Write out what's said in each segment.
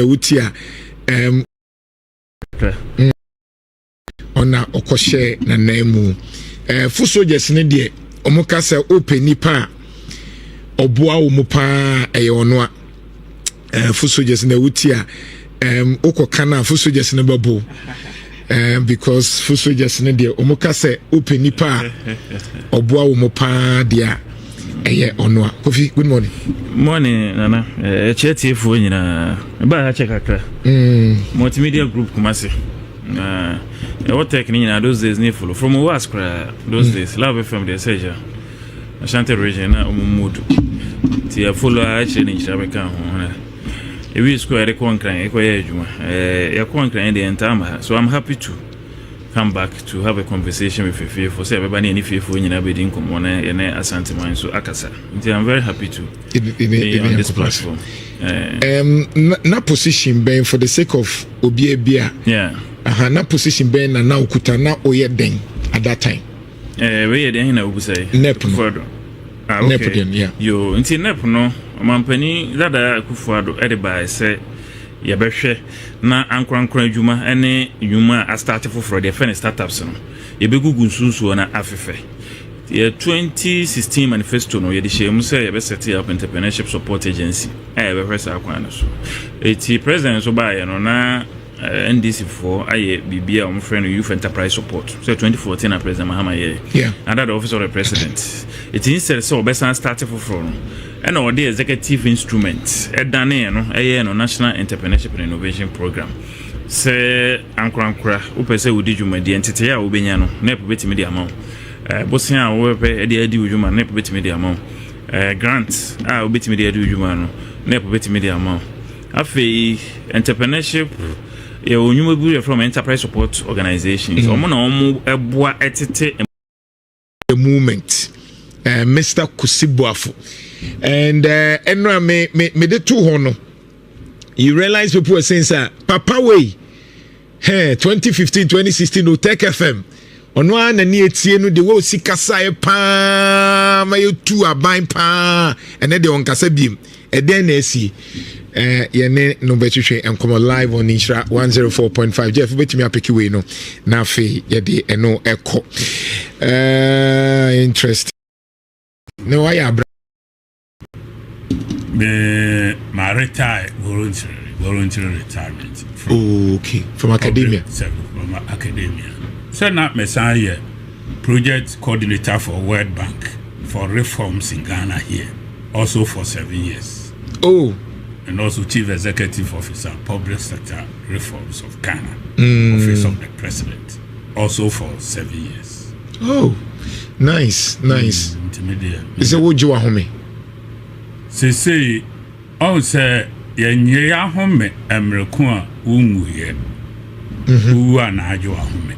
utia ona okoshe na nemu foot soldiers ne de omoka se open nipa oboa wo mu pa ono a foot soldiers na utia okoka na foot soldiers ne babo because foot soldiers ne de omoka se open nipa oboa wo mu pa dia ono a Kofi, good morning. Morning nana chetiefu nyina ba ha check akra multimedia group kumase what tech nyina those days ne follow from waskra those days love FM the seja Ashanti region na umudu ti follow actually ni chabeka ho e we square konkran e koye adwuma ya konkran the entire so I'm happy to come back to have a conversation with Fefe for say everybody any Fefe nyina be din komo na ene Asante man so akasa. I'm very happy to be on this platform. Na position ben for the sake of obi bia. Yeah. Na position ben na ukuta na oyeden at that time. We den na obusai. Nep okay. Yeah. Yo nti nep no mampani dada Kufuado ediba say yebehwe na ankrankran adwuma ene adwuma a start for the first startups no yebegugu nsunsuo na afefe ye 2016 manifesto no ye de shemu say yebe set up entrepreneurship support agency yebehwe sa akwan so eti president so ba ye no na NDC for aye bibia on friend youth enterprise support so 2014 na president Mahama ye under the office of the president it instead so besan start for no and all the executive instruments edane no national entrepreneurship and innovation program say ankrankra upese udi dwumadi entity ya obenya no na betimi de amount bosia a wo pe edi udwuma na betimi de amount grant a betimi de udwuma no na betimi de amount afi entrepreneurship ye onyuma bu from enterprise support organizations omo na omo eboa etete the movement Mr. Kusibuafu and enra me de two hono you realize people are saying sir papa way 2015 2016 no Tech FM ono na ni etie no de wo sikasa e pa ma yetu aban pa ene de onkasa biem eden na esi yene no betwehwe enkomo live on Inshra 104.5 Jeff betimi apeki we no na afi ye de eno eko interest no why abra my retire voluntary retirement from academia so now Messiah project coordinator for World Bank for reforms in Ghana here also for 7 years and also chief executive officer public sector reforms of Ghana office of the president also for 7 years. Nice intermediate is a would you home say say yenye ya home emreku a unwu ye uwu anajo home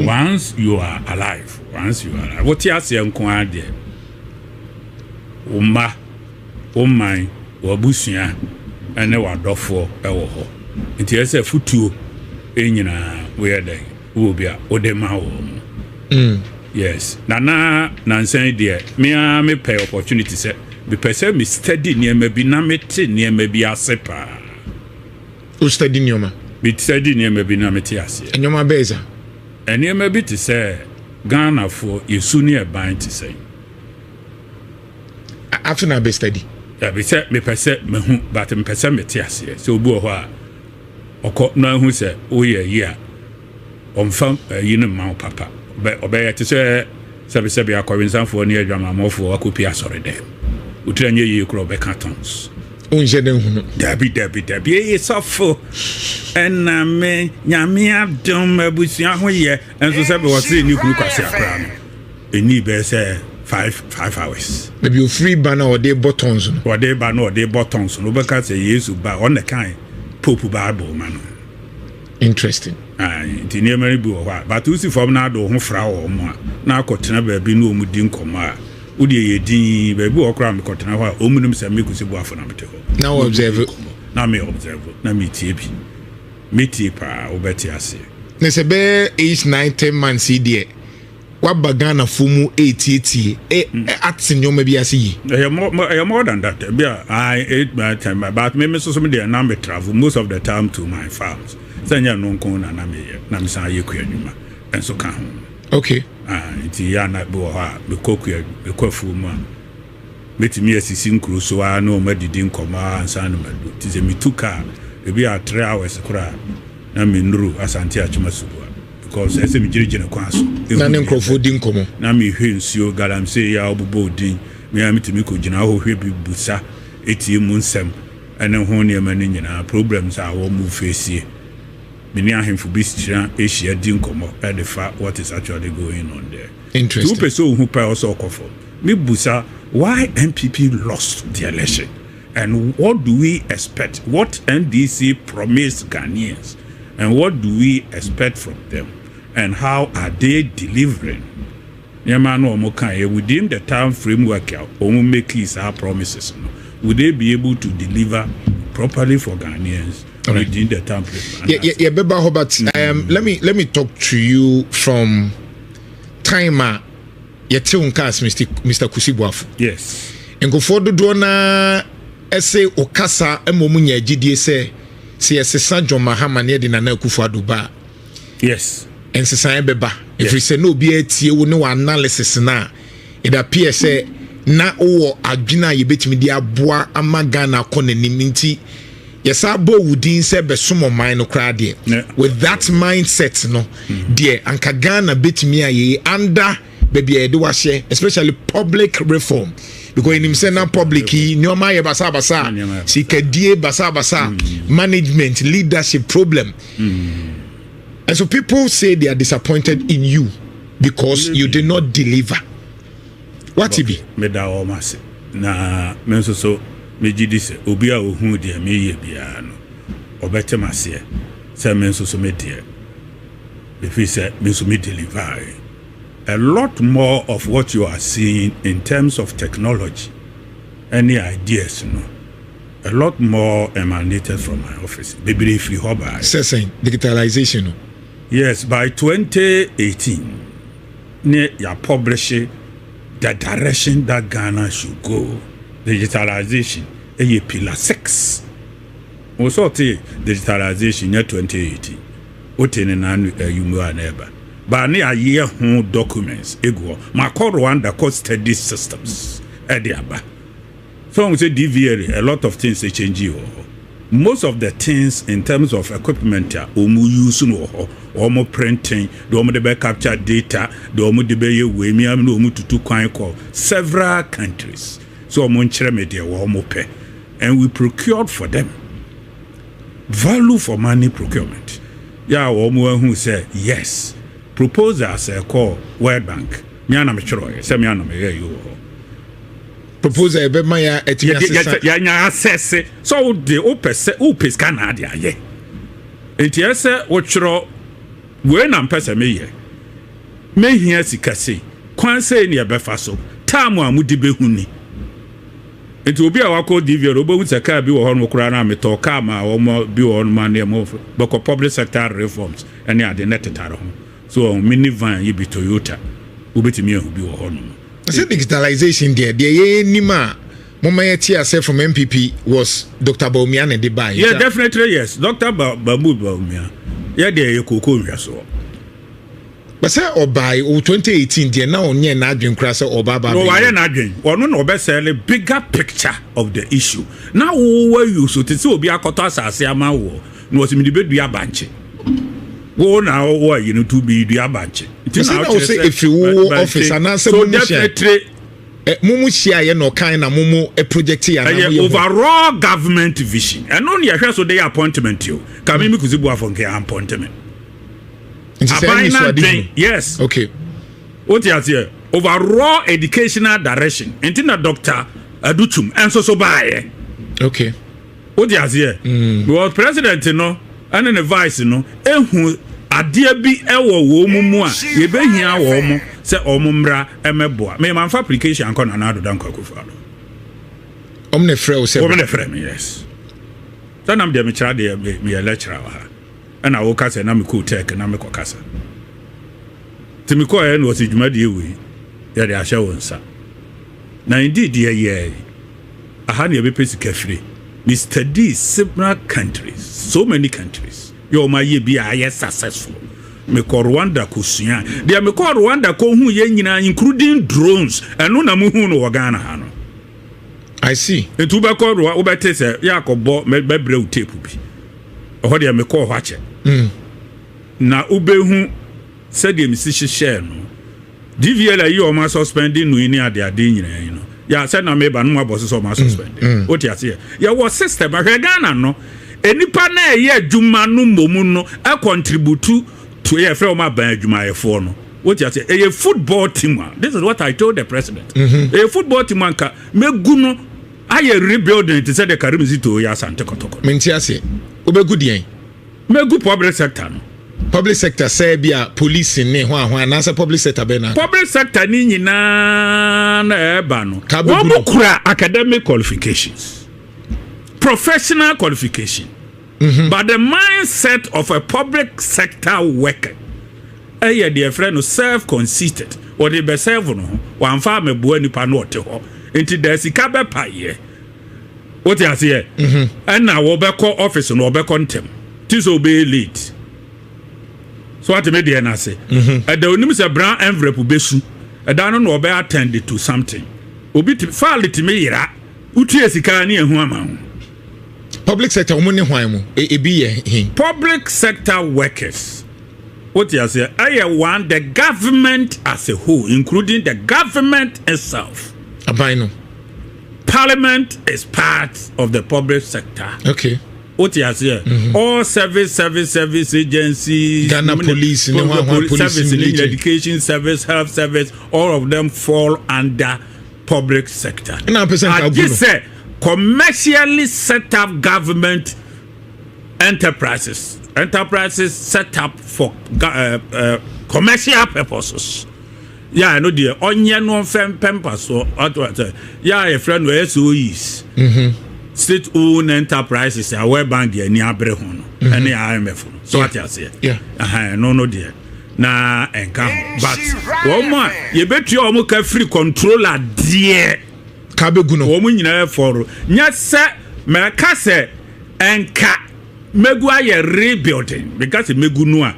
once you are alive what you say nko ade umma umman wabusua ene wadofo ewo ho nti ese futuo enyina we dey wo bia odema wo yes na nsan de me pay opportunity say be person me study niam bi na mete niam bi asepa o study niam bi study niam bi na mete ase niam beza niam bi te say Ghana for yesu ne ban te say after na be study ya be say me person me hu but me person mete ase so obu ho a okọ na hu say o ye yi a omfam yin ma papa obey te say sabi akọwinsanfo ne adwamamofo akopi asore dem utranye yi kro be cartons unje den hu dabi e sofo enna me nyame adom abusua ho ye enso sabi wo se ni kuru kwase akra no eni be say 5 hours maybe you free banner or they buttons no be ka say yesu ba on the kind pope bible man interesting ti ne mari bu ho but you see from na do ho fra ho mo na akotena ba bi no omudi nkoma a udi ye din ba bi okra me kotena ho a omunum se me kusi bu afo na mete ho now observe na me tie bi me tie pa obeti ase ne se be age 9-10 months there waba Ghana fumu 80 at nyoma bi ase yi more than that I ate my time but me so me dey na me travel most of the time to my farms senya no nkon na me san ye kwanuma enso ka ho okay iti ya na bo ha me kokua me kwafu mu metimi asisi nkuru so a na o madidi nkoma ansa na madu ti se mituka ebi a 3 hours kura na me nuru asante achuma subu because ese mi jirigina kwaso na ne nkrofo di nkomo na me hwe nsuo galamse ya obobo din me ya mitimi ko gina ho hwe bi busa etie mu nsem ene ho ne ma ne nyina problems a wo mu face many ahemfo bi sira Asia di nkomo edefa what is actually going on there. Interesting. Two person who pay also offer me busa why MPP lost the election and what do we expect, what NDC promised Ghanaians and what do we expect from them and how are they delivering. Within the time framework make these promises, would they be able to deliver properly for Ghanaians? Right. Within the time frame. Yeah, Beba Hobart. Let me talk to you from timer. Mr. Kusibuafu. Yes. And go for the donor essay Okasa Emomunya GDS say John Mahama near the Nana Kufaduba. Yes. And Sassan Beba. If we say no BAT, no analysis now, it appears say na o agina yebet media boa amagana kone niminti. Yes, I bo wudin se besumo mine crowd with that mindset, no, dear, and Kagana bit me a under baby do share, especially public reform. Because in him say na public, no my basa basa, see kadie basa basa, management, leadership problem. And so people say they are disappointed in you because you did not deliver. What it be? Meda o mase. Na menso so meji dise obi a ohun de me ye bia no obete mase se menso so me de if he said menso me deliver a lot more of what you are seeing in terms of technology, any ideas, a lot more emanated from my office. Maybe if you hover digitalization. Yes, by 2018 you publish the direction that Ghana should go. Digitalization, a pillar 6. Also, digitalization in 2018. What in an you neighbor. But near a year home documents, ego, my call Rwanda called steady systems. Ediaba. So we say DVR, a lot of things they change you. Most of the things in terms of equipment, omu use no or printing, the omu de capture data, the omu de be we me am no omu to call several countries. So Monchere media pay, and we procured for them value for money procurement. Yeah, who say yes. Proposals call World Bank. Miana Michro, Semiana you. Proposal ebe maya ya assess so the opes Canada ye. Enti ese wochro we na mpesa meye. Me hia sikase. Kwan say ne befa so. Tamu amudi behuni. Enti obi a wako DVR obo saka bi wo ho no kura na meto ka ma wo mo bi wo no ma na mo beko public sector reforms ene ade netetare ho. So minivan ye bi Toyota ubetimi ehu bi wo ho no. I digitalization there. The Nima Moma from MPP was Dr. Baumian and Dubai. Yeah, definitely yes. Dr. Baumian. Yeah, there you could so. But say or by 2018, there now near Nadjun Crasser or Baba. No, I am Nadjun. Or no, best a bigger picture of the issue. Now, where you so to see be a cotas as a man war, no, was in the bed be a bunch. Go now, or you know, to be the abanche. If you office and answer, so definitely, Mumushia, no kind of Mumu, a project overall government vision. And only a so they appointment you. Coming because you have appointment. Yes. Okay. What is here? Overall educational direction. And then a doctor, a dutum, and so by. Okay. What is here? Well, president, you know, and then the vice, you know, and who. Adia bi ewo wo mumu a ye behia wo mo se omumra emeboa me man fa application kon na do dan kwakufa do omne frɛ wo se omne frɛ me yes tanam de me kira de me lecturer wa ha na wo kasa na me ko tech na me ko kasa Timiko and was it Jumadi we, that I shall answer. Now, indeed, dear, I had a pace carefully. Mr. D, similar countries, so many countries. Your my ye be a successful. Me call Rwanda Kusia. They are me call Rwanda Kohu Yenina, including drones, and no Namuhun or Ghana Hano. I see. The tobacco Obatese, Yakob bought me brew tape. Or what they are me call watch it. Na Ubehu said the musician share no. DVL you are my suspending no any other danger, you know. Ya said na me ba no boss so ma suspend. What you say? Ya was system a Ghana no. Enipa na ye adwuma no momu no e contribute to ye frɛ ma ban adwuma ye for no. What you say? A football team. This is what I told the president. A football team anka megu no aye rebuilding to say the Karim Zito ya sante kotoko. Menti ase. Obegu dean. Megu public sector no. Public sector say bia police ne ho na public sector be na. Public sector ni nyina na eba no. Wo kura academic qualifications. Professional qualification. But the mindset of a public sector worker dear friend no self-conceited or the best serve no one farm a boy nipa no te ho enti da sika be paye what you say and now we be call office no be contem tis obey late so what me dey na say and the onim say brown envelope besu and dan no be attend to something obi file it me yira utie sika na ehu ama public sector wo ne hwan mu e bi ye public sector workers. What you say? I want the government as a whole, including the government itself. Abino. Parliament is part of the public sector. Okay. What you say? All service agencies, Ghana police, service, education service, health service, all of them fall under public sector. I just say commercially set up government enterprises set up for commercial purposes. Yeah, I know the onion no pampas so yeah, a friend where SOEs state owned enterprises are where bank the near Brehon and the IMF. So what you say? Yeah, no dear. Na enka but one more you bet you almost free controller dear Kabeguno woman nyina for nya se me ka se enka megu aye rebuilding because megu no a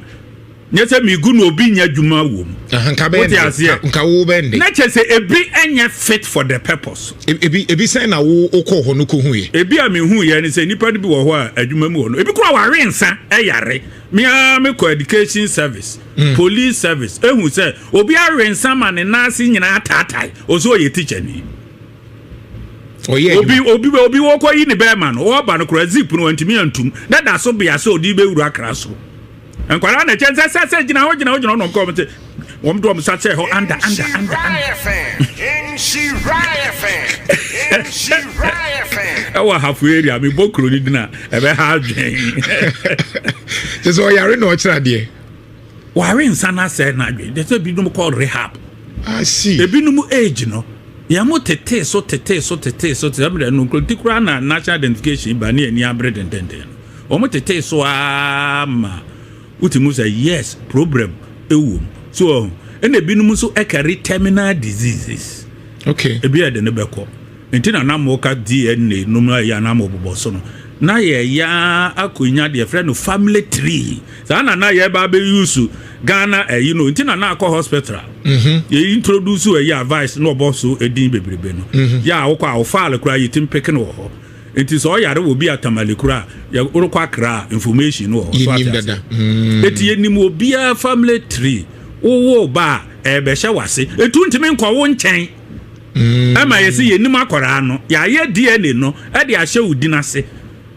nya se megu no obi nya dwuma wom nka wo bende na che se ebi enye fit for the purpose ebi say na wo okọ ho no ko hu ye ebi a me hu ye ni se nipa bi wo ho a adwuma mu no ebi kura wa rensa eyare me ko education service police service ehu se obi a rensa ma ne nasi nyina atatai ozo ye teacher ni obi wo ko yi ni be man wo ba no kura zip no antimi antum da so bia so odi be wuru akra so enkwara na chen se gina ho no ko mte wo mdo mo sa che ho under in she raya fan ewa hafu area me bokro ni dina e be ha adwen so yare no chira de ware insana se na adwen de so bi no call rehab I see e bi no age no ya mo tete so amre no tikura na national identification ba ne ani abre den o mo tete so ama utimu say yes problem ewu so ene binum so e carry terminal diseases okay e bi ade ne beko ntina na mo ka DNA no ma ya na mo bobo so no na ye ya akonya de friend no family tree sa na ye ba be use Ghana ntina na akọ hospital ye introduce ye advice no boso edin bebrebe no ya wo kwa wo file kura yitim peke no ho enti so yare wo bi atamale kura ya urukwa kra information no ho so ati eti yenim obi a family tree wo ba be hye wase etu ntimi nkwa wo nchen ama yesi yenim akora no ya ye DNA no e de ahye udinase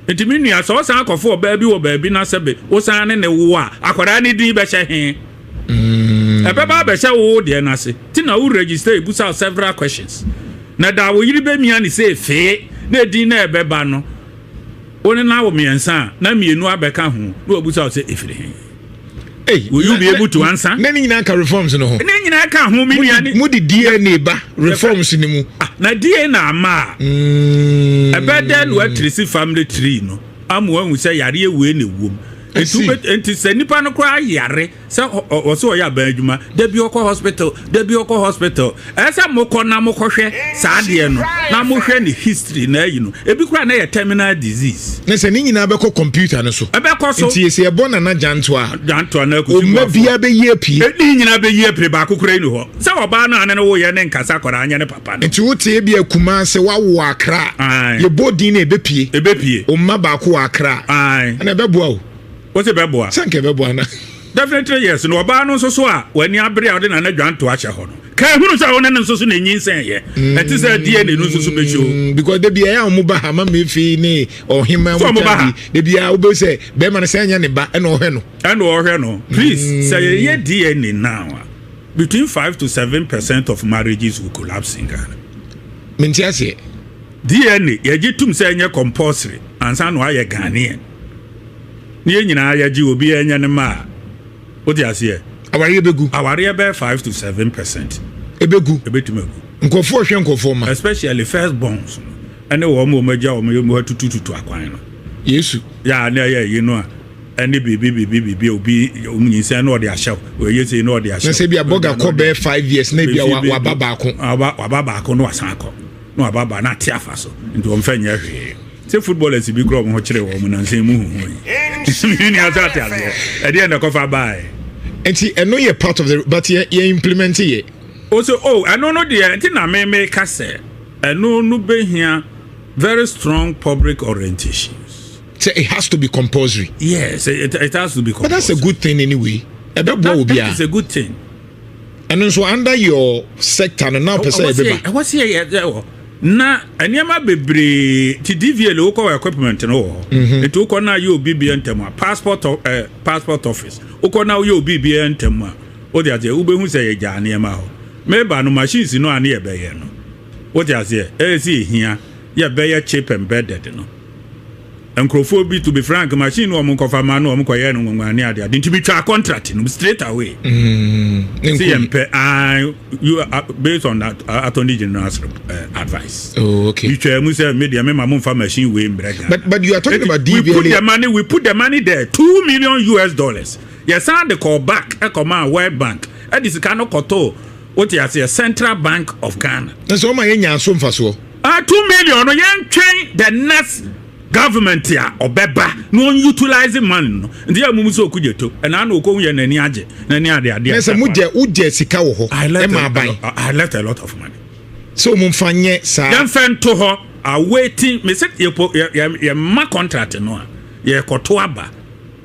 enti mi nua so san akofo oba bi wo ba bi na sebe wo san ne wo a akora ne din be hye he ebeba be hye wo de na se ti na wo register ebusa several questions na da wo yiri be mia ni se fe na din na ebeba no oni na wo miensa na mienu abeka ho na obusa se efire he will you be able to answer na nyina ka reforms no ho na nyina ka ho mi nua ni mu di DNA ba reforms ni mu na DNA na ama ebeda no atrisi family tree no amu hu say yare ewe na ewom enti se nipa no kra yare se o so ya ban adwuma da bi okọ hospital esa mokọ na mokọhwe saade no na mohwe ni history na yi no ebi kra na ye terminal disease na se ni nyina be kọ computer no so ebekọ so enti se ebo na janto a na o ma bia be ye pie ni nyina be ye pie ba kokora ni ho se oba na ane no wo ye ne nkasa kwara anya ne papa no enti wo te bia kuma se wawo akra ye body na ebepie o ma ba ko akra na ebeboa o what's a beboa sanke beboa na definitely yes no oba no so a wani abre a de na dwanto ache ho no ka hunu sa wona nso so na nyinsen ye eti sa die ne nso so be show because de bia ya mo ba ha ma me fi ni ohima mo tabi de bia wo be say be ma na say anya ne ba e na ohwe no please say ye DNA now between 5 to 7% of marriages will collapse in Ghana mentiase DNA ye gitum say anya compulsory ansa no aye Ghanaian ni nyina ya ji obi anya ne ma odi ase awari be 5 to 7% ebetumagu nkofo hwe nkofo ma especially first borns ene wo mo magya wo mo tutututu akwan no yesu ya na ya yi no a ene bibi obi omnyinsa na odi ahyew o yesi na odi ahyew na se bia boga ko be 5 years na bia wa baba ko no asan ko no ababa na te afa so nti wo mfa nya hwe se footballers bi kro mo kire wo mo na nse mu hu ni azate azo e dey na kofa bai enti eno ye part of the but ye implement ye also eno no dey enti na me ka se eno no behia very strong public orientations so it has to be compulsory yes it has to be compulsory but that's a good thing anyway it's a good thing and so under your sector now per se beba what's here na aniama bebre ti DVL uko equipment no etu uko na yo BBN tema passport office uko na yo BBN tema o de ase ubehu se ye ja aniama ho meba no machines no ane ye beye no o de ase si hia ye beye chip embedded no enkrofo bi to be frank machine no mo kofa ma no mo koye no ngwani ade ade nti bi twa contract no straight away see you based on that attorney general's advice okay you tell me say media me ma mo fa machine we mbrega but you are talking about DVL we put the money there $2 million yes and the call back e come World Bank e this kind of koto what you say Central Bank of Ghana so ma yenya so mfaso 2 million no yen twen the next government ya obeba no utilizing money no ndi amumu so kujeto na na okohu ye nani age nani ade nese muje sika wo ho e ma ban I left a lot of money so mumfanye sa dem fen to ho awaiting me say ye ma contract no ye koto aba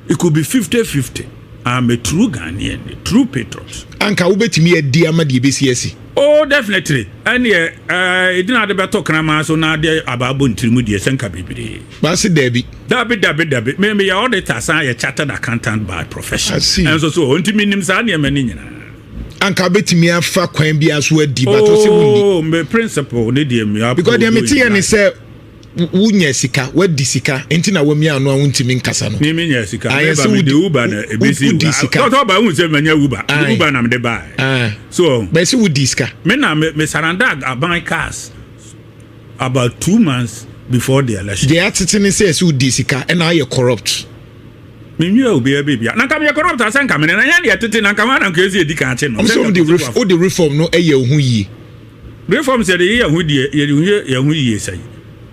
it could be 50-50 I'm a true Ghanaian, a true patriot. Anka ubetimi edi amadi ebesiesi. Oh, definitely. And yeah, it didn't have better crama so now there about Buntrimu de Senka Bibi. Basi Debbie. Dabi. Maybe your auditor sign a chartered accountant by profession. I see. And so on to minim Sania Menina. Anka betimi afa kwan bi aso adi but o se wundi. Oh, my principle need me because the metie and say wunya sika wadi sika enti na wami anu awuntimi nkasa no ni menya sika ba me de uba na ebisi to ba hu se menya uba na me de buy so ba se wudi sika me na me saranda aban cars about 2 months before the election the attitude say wudi sika and now you corrupt me nwa obi e bibia na kam ye corrupt asan kam na nya de attitude na kam na nkezi edika ache no so the reform no eye hu yi reform say the ye hu die ye hu yi sai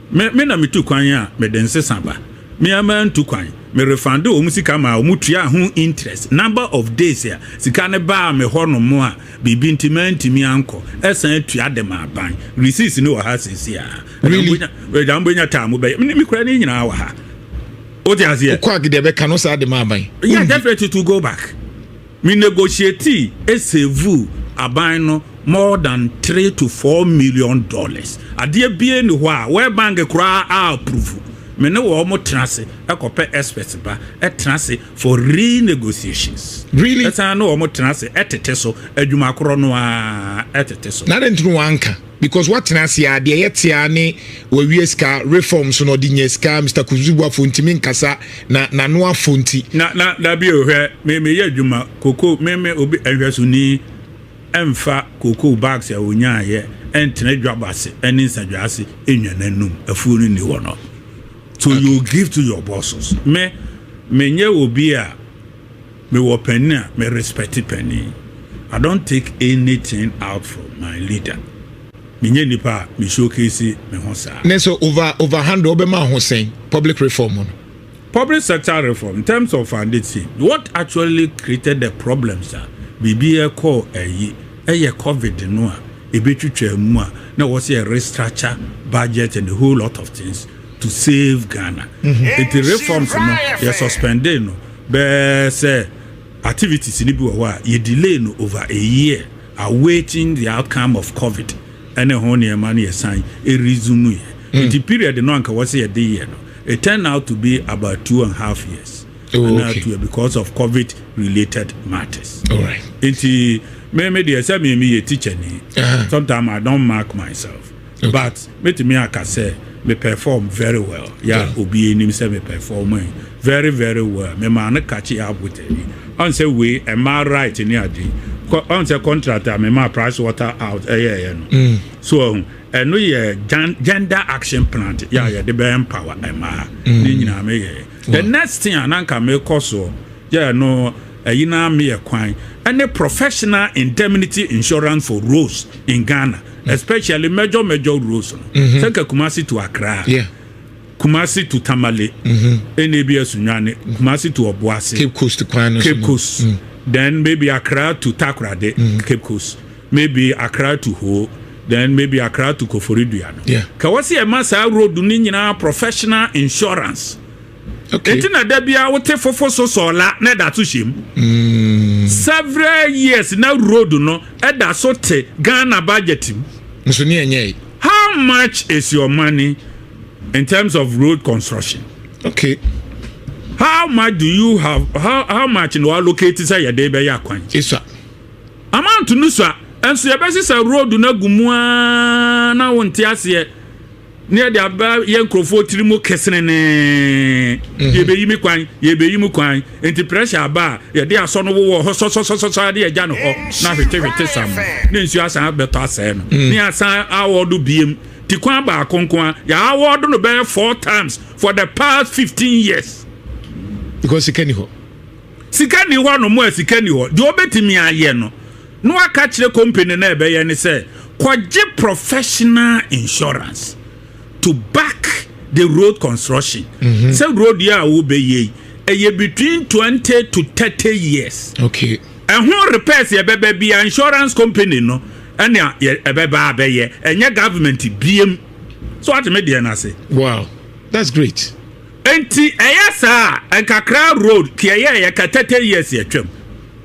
me na me tu kwan a me den sesaba me ama ntu kwan me refund o musika ma o mutua ho interest number of days ya sika ne ba me ho no mo a bibi ntimi anko esan atua de ma ban receipts no ha sisi a really we dan bonya time be me kura ni nyina wa ha o ti azie o kwa gide be ka no sa de ma ban yeah definitely to go back me negotiate save aban no more than $3 to $4 million. Adie bie ni ho a World Bank kura approve. Me ne wo mo trase ekope experts ba trase for renegotiations. Really? That's no wo mo trase etete so adwuma koro no a etete so. Na dentro wanka because what trase ya de yetia ne we wieska reforms no di nyeska Mr. Kuzubwa fontimi nkasa na no afonti. Na bi ohwe me ye adwuma koko me obi ehweso ni emfa koko bags ya onya ye entene dwabase eni nsadwase enwananum afuo ni wono so you give to your bosses me menye obi a me wo penny a me respect penny. I don't take anything out from my leader. Menye nipa me showcase me ho sa. So overhand obema ho saying public reform on. Public sector reform in terms of funding. What actually created the problems are BBA call a COVID no a between mu na was a restructure budget and a whole lot of things to save Ghana. The reforms no they suspended no but say activities in the you delay no over a year awaiting the outcome of COVID and a honey money sign a resume. In the period no anka was a day no. It turned out to be about 2.5 years. Okay. Because of COVID-related matters. All right. Maybe a teacher. Sometimes I don't mark myself. Okay. But me I can say me perform very well. Yeah, Obi him say me performing very, very well. Me man catch up with it. On say we am I right in here? On say contractor me ma price water out. So and no gender action plan the be empower the next thing ananka me koso no yina me kwan and the professional indemnity insurance for roads in Ghana, especially major roads. Take Kumasi to Accra, Kumasi to Tamale, NABS Sunyane, Kumasi to Obuasi, Cape Coast, then maybe Accra to Takrade, Cape Coast, maybe Accra to Ho. Then maybe Accra to Koforiduano. Kawasi Masa road duninina professional insurance. Okay. Etina debia wote fofo so la na da to shim. Several years na road no e da so te Ghana budget. How much is your money in terms of road construction? Okay. How much do you have how much in allocate say your day be yakwan? Yes sir. Amount to no sir. And so you best say road na gumua na wonte ase near the aba yenkrofo tirimo kesenene ye be yimi kwan enti pressure aba ye de aso no wo so de agya no ho na hwete sam ne nsu asan beto ase no ne asan awodo biem ti kwan ba konkon ya awodo no be 4 times for the past 15 years because sikani ho no mo sikani ho de obetimi aye no no akachire company na ebeye ni say kwaje professional insurance to back the road construction. Say road ya wo be ye between 20 to 30 years. Okay. And who repairs ye be insurance company no and ya ebeba abeye enye government biem. So what me dey na say. Wow. That's great. Enti eyasa enkakra road kiye ye ka 30 years ye twem.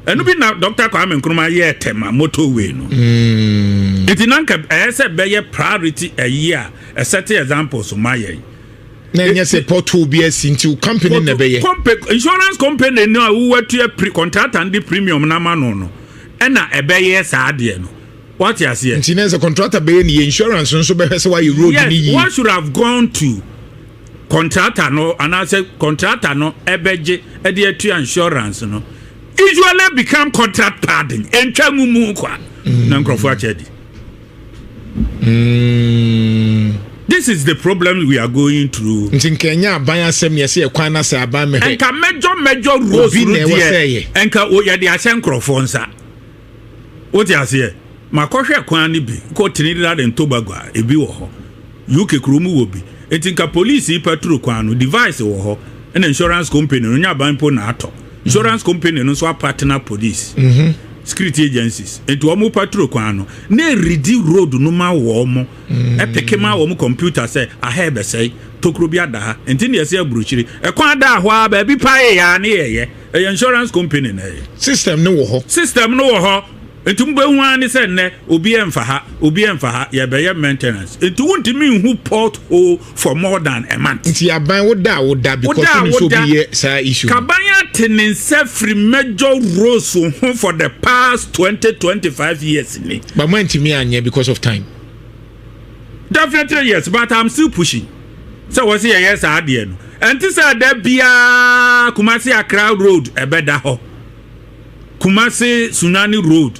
And be now Dr. Kwame Nkrumah ye tema motorway no. It nanka say be priority a year a certain example so my ye. Na nya say portal be into company na be ye. Insurance company no who were to pre-contract and the premium na ma no. And na e be ye sa de no. What you say? Insurance contractor be ni insurance so be say why you road ni yi. One should have gone to contractor no and I say contractor no ebeje e de atu insurance no. Usually become contract pardon and chamumu kwa nankrofo achedi. This is the problem we are going through. In Kenya, baya sem yesi ekwana se abame. Enka major roads there. Enka o ya de asenkrofo nsa. What you say? Makohwe kwan ni bi ko Trinidad and Tobago ebi wo ho. UK krumu wo bi. Enka police patrol kwan no device wo ho. And insurance company no nya banpo na ato. Insurance company no so partner police. Security agencies. Enti wo mu patrol kwan no na ready road no ma wo mo. Epeke ma wo mu computer say ahebe say tokro bi ada ha. Enti ne yesi abruchiri. Ekwan da ho ba bi pa ya na ye. Insurance company na ye. System no wo ho. Enti mbe hu ani say ne obi emfa ha ye be ye maintenance. Enti wuntimi hu port hole for more than a month. Enti aban wo da because you so be ye sa issue. Kabanya tenense free major roads for the past 20-25 years ni. But when ntimi anye because of time. Definitely yes, but I'm still pushing. So was here yes ade no. Enti say da bia Kumasi Accra road ebeda ho. Kumasi Sunani road.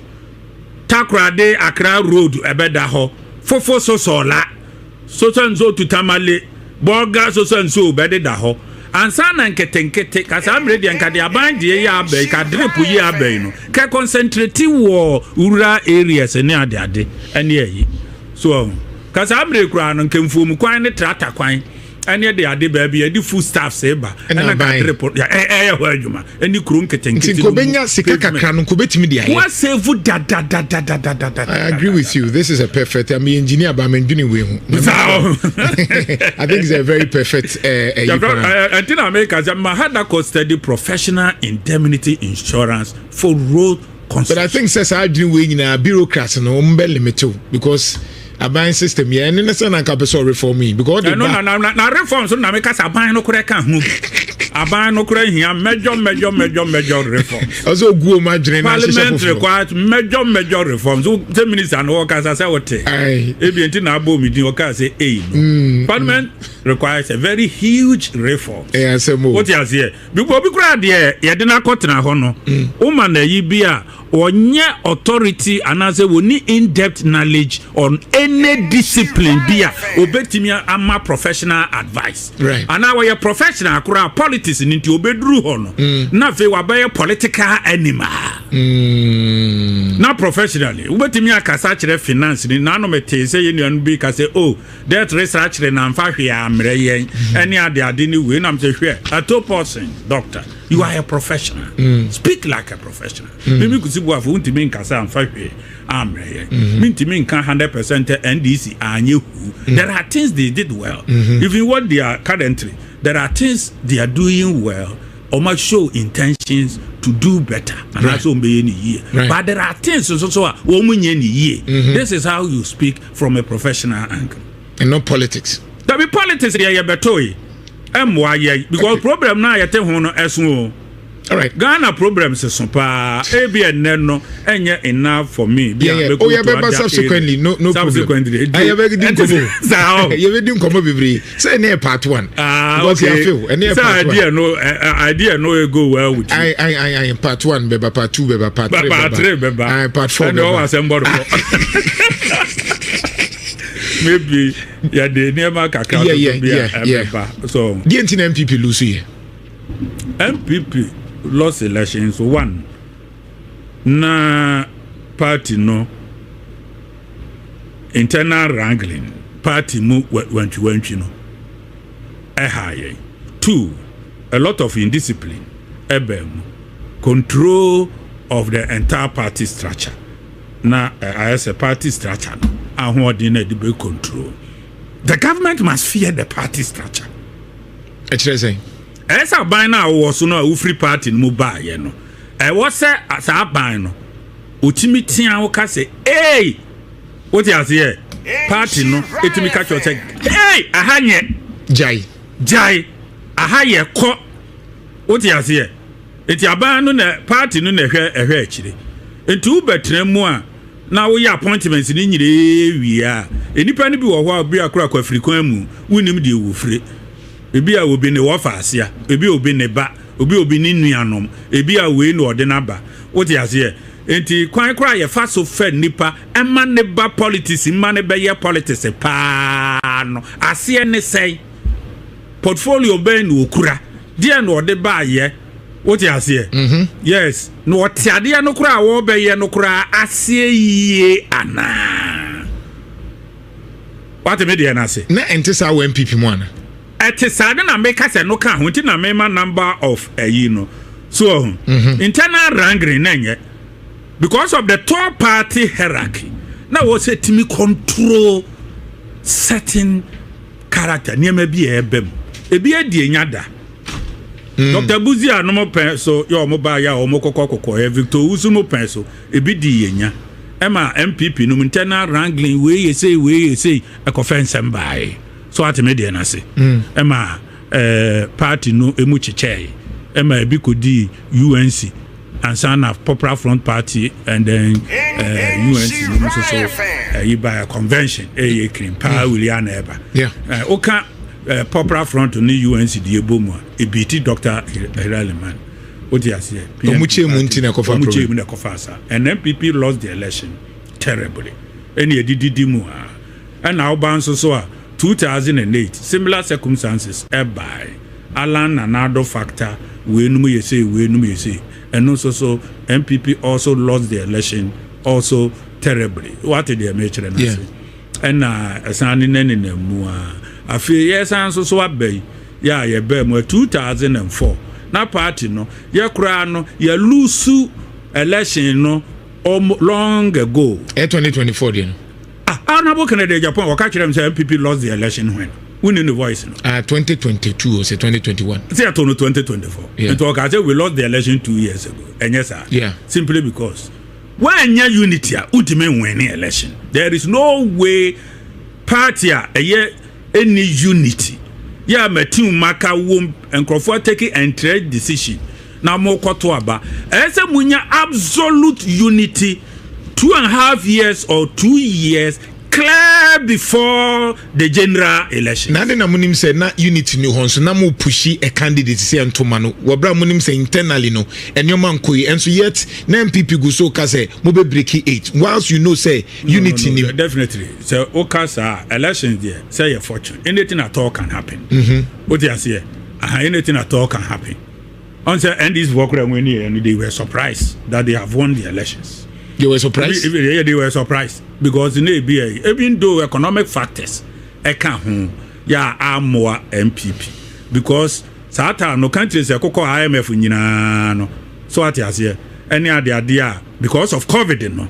Takrade Accra road ebeda ho. Fofo so la. So to Tamale. Borga so bede da ho. ansa na nketenkete kasa amredi nkade aban de ya abai ka drip yi abai no ka concentrate wo rural areas ne ade ene yi so kasa amre kura no nkemfom kwan ne tractor kwan ene de ade ba bia di food staff say ba na ka report ya ho adwuma eni kuru nketenkete ko benya sika kakra no ko betimi de aye what save da. I agree with you. This is a perfect. I'm engineer but I'm engineering we I think it's a very perfect until America had that study professional indemnity insurance for road construction. But I think says I do we in a bureaucracy no limit because a buying system yeah and then I can reform me because no reform so na make us aban no kure kan hu aban no kure hia major reform also go ma dren na parliament required major reforms so the minister no workers say what e bi enti na abo mi din workers say parliament requires a very huge reform what you say because bi kura de ye de na kotena ho no o ma na yi bi a onye authority anase woni in-depth knowledge on any discipline bia obetimi ama professional advice right and now we professional akura politics nti obeduru ho no na fe wa be political animal na professionally obetimi akasa kire finance ni na no mete say ye nuanu bi ka say oh that research na mfa hwe amre yen any ade ni we na mse hwe a top person doctor you are a professional speak like a professional maybe kusibu afu ntimi nkasa amfa hwe amre yen ntimi nka 100% NDC anye hu there are things they did well even what they are currently there are things they are doing well or might show intentions to do better and also be any year but there are things so womunye ni year this is how you speak from a professional angle and not politics that be politics there betoy because problem na yete ho no esun all right Ghana problems is pa ABN no enye enough for me be subsequently no subsequently I have been you been come bebre say na part 1 because you feel and part idea no go well with you I part 1 beba part 2 beba part 3 beba part 4 no assemble maybe yeah the never kakra so the MPP lose here MPP lost elections one na party no internal wrangling party mu went no high two a lot of indiscipline control of the entire party structure na as a party structure no ahoɔden de be control the government must fear the party structure say esa ban na wo so no free party no ba ye no wo se asa ban no otimi tia wo ka se hey what you say party no etimi ka cho say hey ahanye jai ahaye ko what you say eti aban no na party no na hwe akire enti wo betre mu a na wo ya appointments ni nyire wi a enipa ni bi wo ho a bi akura kwa afrikan mu wonim de wo free ebi a obi ne wofa ya ebi obi ne ba obi ni nuanom ebi a we no ode na ba what you say enti kwan kra ye fa so fa nipa ema ne ba politics ma ne be ye politics pa no ase ne sei portfolio ben okura dia no ode ba ye what you say yes no tiade no kra wo be ye no kra ase yie ana what me dey na say na entisa wo MPP mu ana etisade na make say no ka ho ti na me number of no so internal wrangling na because of the top party hierarchy now was it me control certain character near maybe ebem ebi adi enyada Dr. Buzia no mo pen so yo mo ba ya o mo kokoko Victor Usu mo pen so ebi di yenya ema MPP no internal wrangling we say e conference mbai so at me dey na say ema party no emu chiche ema ebi kodi UNC and son of Popular Front Party and then UNC no so you buy a convention e krim pa William Eba oka Popular Front ni UNC di ebomu e biti Dr. Iraliman odi ase omuche mu ntina kofa omuche mu na kofa sa and MPP lost the election terribly any edidi mu and now ban so 2008 similar circumstances by Alan another factor we no say and also so MPP also lost the election also terribly. What did they make and and assigning in the mua I feel yes answer so abey yeah 2004 na party no ya kra no ya lose election no long ago 2024 then honorable Canada Japan or catch them say MPP lost the election when winning the voice no 2022 or say 2021 say 2024 and talk I say we lost the election 2 years ago and yes sir simply because when your unity ultimate winning election there is no way party any unity yeah metin maka wom and Crawford taking and trade decision now more koto aba ese munya absolute unity 2.5 years or 2 years clear before the general election. Nade na munim say na unity ni hon so na mo pushi a candidate say antoma no wobra munim say internally no enyoma nkoi enso yet na MPP go so ka say mo be break 8 whilst you know say unity ni definitely so okasa election there say your fortune anything at all can happen. What you say anything at all can happen. On say and this work when they were surprised that they have won the elections. They were surprised. Yeah, they were surprised because in ABA, even though economic factors, are more MPP because Sata no countries are koko IMF no so what you say any other idea because of COVID no.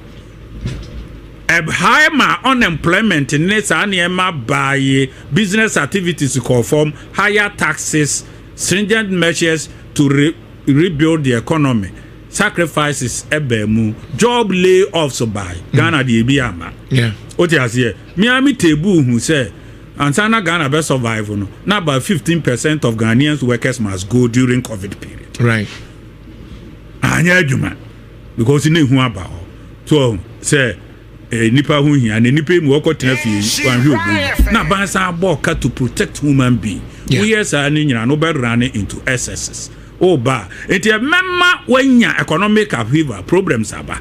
Higher unemployment in this by business activities to conform higher taxes, stringent measures to rebuild the economy. Sacrifices ebemu job layoffs by Ghana the Ebiama. What you say? Miami Tebu who say Ansana Ghana best survive no. Now about 15% of Ghanaians workers must go during COVID period. Right. Anya juma because in who about so say nipa hu hia na nipa mu okotena fie wan hwe ogu na bansa boka to protect human being. We yes ani nyina no be run into excesses. Ba it remember when your economic upheaval problems aba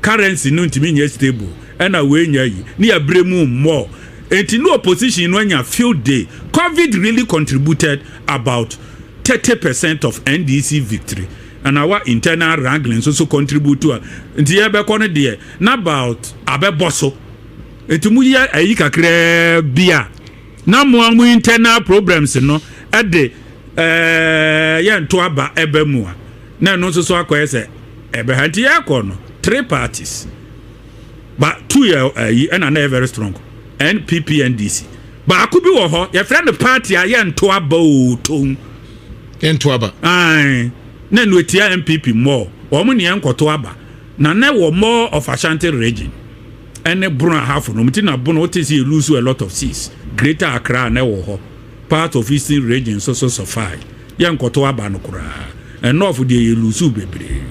currency no ntimi nya stable and we nya yi na bremu more enti no opposition when your field day COVID really contributed about 30% of NDC victory and our internal wrangling so contribute to enti ya be kono de na about abeboso enti mu ya ayi kakra bia na mo internal problems no ade to aba ebe mua na no so akoye se ebe hanti yakono 3 parties but 2 year and na very strong NPP and DC ba akubi wo ho your friend party a to aba o ton to aba na no etia MPP more o mo ne enkoto aba na wo more of Ashanti region and Bruno half no mtina Bruno what is he lose a lot of seats Greater Accra na wo ho part of Eastern region so far yankoto aba no kura and north the lusu bebre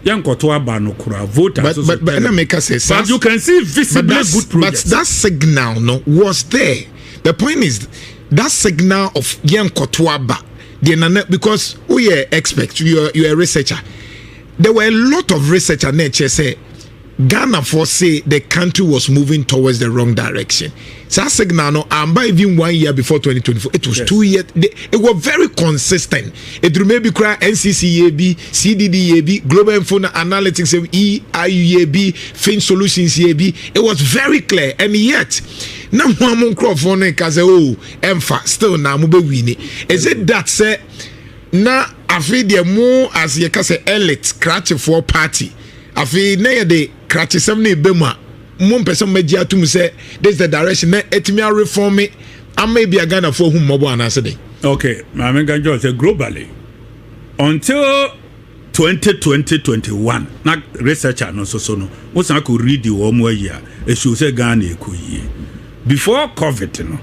yankoto aba no kura voters but na make us say but you can see visibly good progress but that signal no was there. The point is that signal of yankoto aba because we are experts, you are a researcher. There were a lot of researcher nature say Ghana for say the country was moving towards the wrong direction. So that signal no by even 1 year before 2024 it was 2 years. It was very consistent. It maybe cry NCCAB, CDDAB, Global Info Analytics, EIUAB, Fin Solutions EAB. It was very clear, and yet now one crowd because emfa still now move winning. Is it that say now I feel the more as you can say elite scratch for party. I feel na de scratch some ne bema. One person media to say this is the direction that etimi reform me and maybe a Ghana for whom mobile answer day. Okay, I mean say globally until 2020-21 na researcher no so no what's I could read the 1 more year it should say Ghana could year before COVID no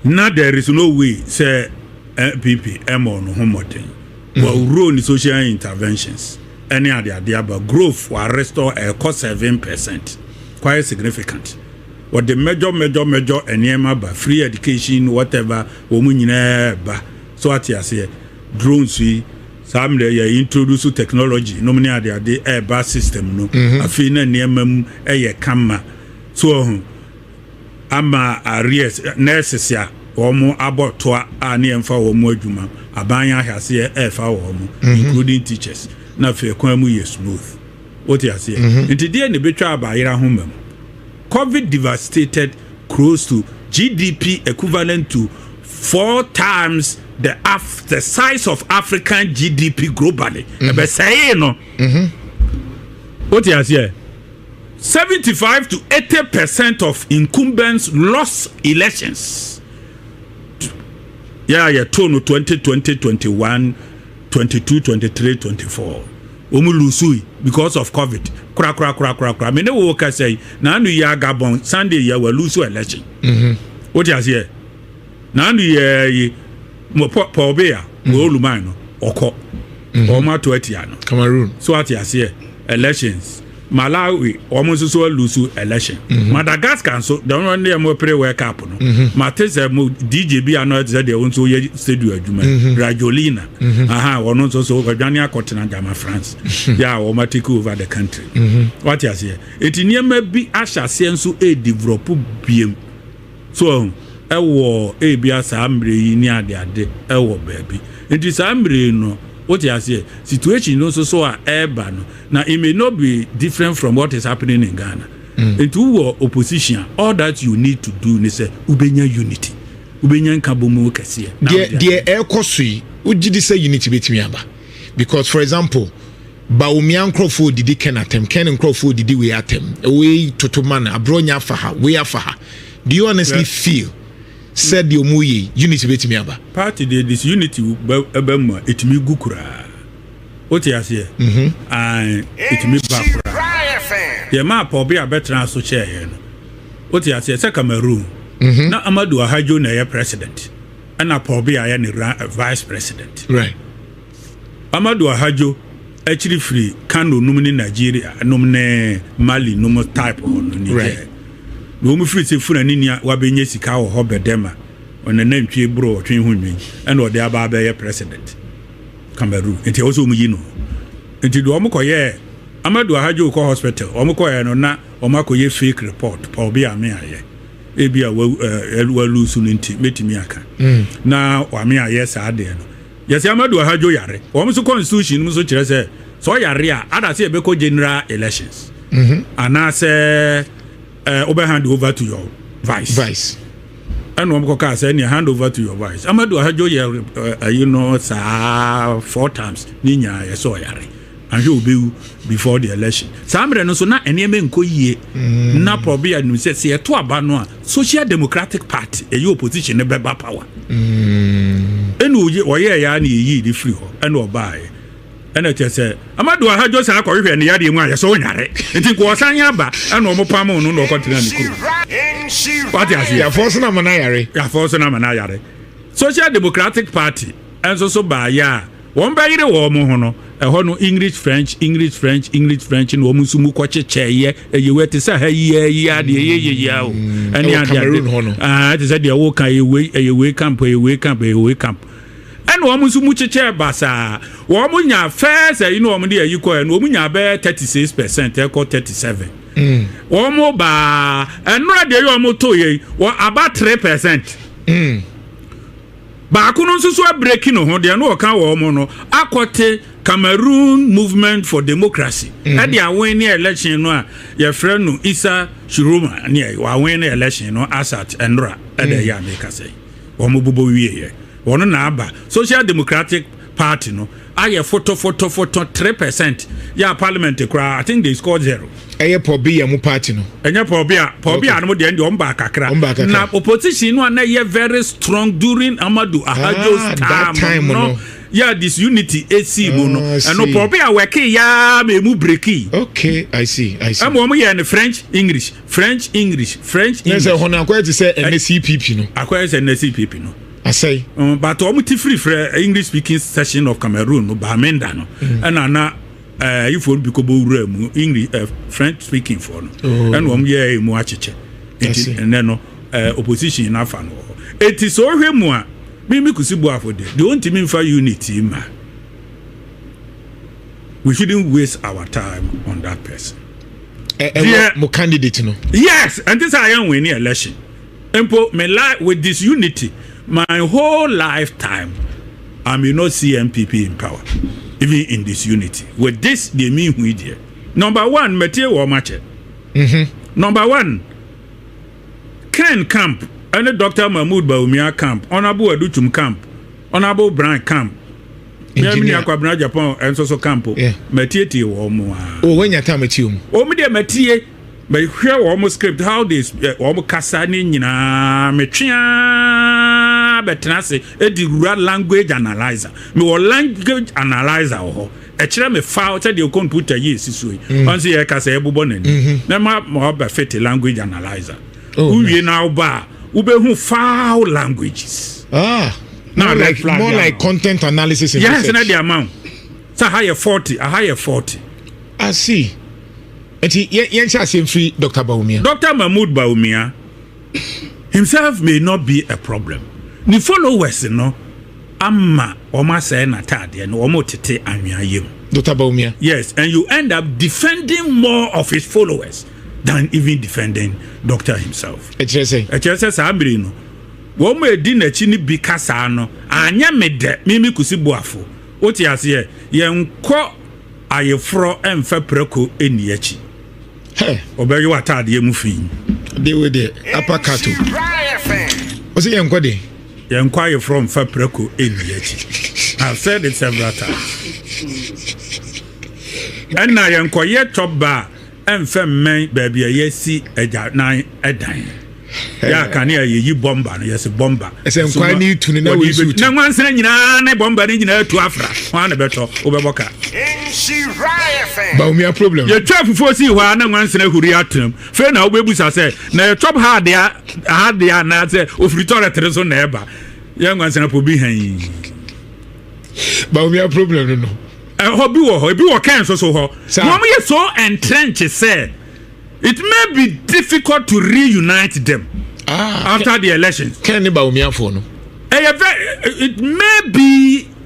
now there is no way say MPP no homoten well role in social interventions any other about growth will restore a cost 7%. Quite significant. What the major and by free education, whatever, ba. So what you say, drones some they introduce technology, no many are the air bus system, no. I feel near camera. So ama areas nurses ya wɔn abɔtoa a ne yɛmfa wɔn adwuma aban ahase ɛfa wɔn including teachers na afei kwan mu yɛ smooth what you say nti deɛ ne betwa abayera ho mam COVID devastated close to GDP equivalent to 4 times the size of African GDP globally. Ebe say no. What you say? 75 to 80% of incumbents lost elections. Yeah, 2020, 21, 22, 23, 24. Omu lusui because of COVID. Kra. Me ne wo ka say na anu ya Gabon Sunday ya we lose election. What you say? Na anu ye mo pobea mo oluman no oko. O ma to atia no. Cameroon. So what you say? Elections. Malawi almost so lose election. Madagascar so the one dey mo pre wake up no. Matese mo DJ bi ano say dey won so ye stadium adwuma. Rajolina. Aha wono so odwane akotena Gama France. Yeah, o ma take over the country. What you say? Etiniema bi ahyase nso e develop biem. So ewo e bia sa mbre yi ni ade ewo baabi. Enti sa mbre no what you say? Situation no so eba no. Now it may not be different from what is happening in Ghana. Into opposition, all that you need to do is say ubenya unity. Ubenya nkabomu kese. The air kosui ujidi say unity betimi aba. Because for example, Baumian Crawford did Ken atem, Ken Crawford did we atem. Away to man abronya faha, we afaha. Do you honestly feel said the omuye unity betimi aba? Party this unity ebema etimi gukura. What you say? And etimi bakura. The map obi abetra so chair here no. What you say? Say Cameroon. Na Amadu Ahajo na ye president. Ana Pobi aye ni vice president. Right. Amadu Ahajo actually free Kano numini Nigeria numne Mali numo type on ni. Right. No mu free se funa ni nia wa benye sika wo hobedema. On the name twe bro twen hunwi. And o de aba be ye president. Cameroon. Enti also mu yi no. Enti do omo koye Amadu Ahajo ko hospital. Omo koye no na omo koye fake report. Pobi ame aye. Ebi a wa lusu nti metimi aka. Na wa me aye sa de no. Yes Amadu Ahajo yare. Omo so constitution mu so kire se so yare a ada se be ko general elections. Ana se obe hand over to your vice. And one coca say hand over to your vice. Amadu Ahajo you know 4 times ninya ye so yare. And he will be before the election. Samre no so na eneme nko yie. Na probia no say to aba no a Social Democratic Party e opposition ne beba power. Enu oye ya na yi di free ho. Enu obae. Ena che say Amadu Ahajo sa akọhwe ne yade mu a ye so nyare. Nti ko osan ya ba ena omopam no no kontina ne kuru. What you say? Ya force na manayare. Ya force na manayare. Social Democratic Party enso so ba ya. Won ba yire wo mo ho no. Ehọ no English French no omusumu ko checheye eyewete sa ha yi ade ye o ene ade te say de wo kan eyewe camp ene omusumu cheche basa wo mu nya first no omu de ayi ko no omu nya be 36% e ko 37 wo mu ba eno ade yo mu to ye wo about 3% ba kuno nso so break no ho de no kan wo mu no akote Cameroon Movement for Democracy. At the win election no your friend no Isa Shuruma near wa win election no Asat Enra at the ya make say. Omo bobo wie. Wono na aba Social Democratic Party no aye photo 3%. Ya parliament kra I think they scored 0. Eye pobi ya mu party no. Enye pobi no de ndi omba kakra. Na opposition no na ye very strong during Amadu Ahajo's time no. Yeah, this unity AC no and no probably a work ya me mu breaki. Okay, I see. I'm in French English. Yes, I want to say NCPP no. Acquire NCPP no. I say. But almost free for English speaking session of Cameroon no ba menda no. And ana if we because English French speaking for no. And ye mu achiche. And then no opposition na fa no. It is so hwemu a Mimi kusibu afode. They won't even for unity, ma. We shouldn't waste our time on that person. Mo candidate no. Yes, and this I am winning election. Empo me lie with this unity. my whole lifetime, I may not see MPP in power, even in this unity. With this, they mean we did. Number one, Matthew or Mache. Number one, Ken Camp, and Dr. Mahmoud Baumia Camp, Honorable Aduchum Camp, Honorable Brian Camp, Engineer Agyapong, and so Campo, Matthew or more. Oh, when you tell me to you. Oh, media Matthew, but here almost script how this almost Cassani, Metria, but Tenassi, a rural language analyzer. Me or language analyzer or. Echira me foul tell you computer yes isui once you can say ebubone na ma ba fit language analyzer we now ba ube hu foul languages now more like content analysis in yes na the amount so higher 40 a higher 40 I see enti yen sha say free Dr. Baumia Dr. Mahmoud Baumia himself may not be a problem the followers no Amma Oma say na tade and Omo tete anwayem. Dr. Baumia. Yes, and you end up defending more of his followers than even defending Doctor himself. Echese sabiri no. Wo mo edi na chi ni bi kasa no. Anya mede mimi kusibuafo. Oti ase ye nko ayefro emfa preko eni achi. Hey, obeyo atade mu fi. Dey we dey apakato. O se ye nko dey. You inquire from Fabreko in Yeti. I've said it several times. And now you inquire top bar and fem men baby yesi a dine. Ya can hear you bomber, yes, a bomber. As I'm quite new to know we shoot. No one saying a bomber in to Afra. One better Oberboka. Baumia problem. Your trap for see one and once in a hurry. Fair now, babies I say. Now your top hard there, now say, of return at the neighbor. Young ones and a be hanging. Baumia problem, no. A hobby or be cancer so hot. Mommy is so entrenched, said. It may be difficult to reunite them after the elections. Can you Baumia for no? It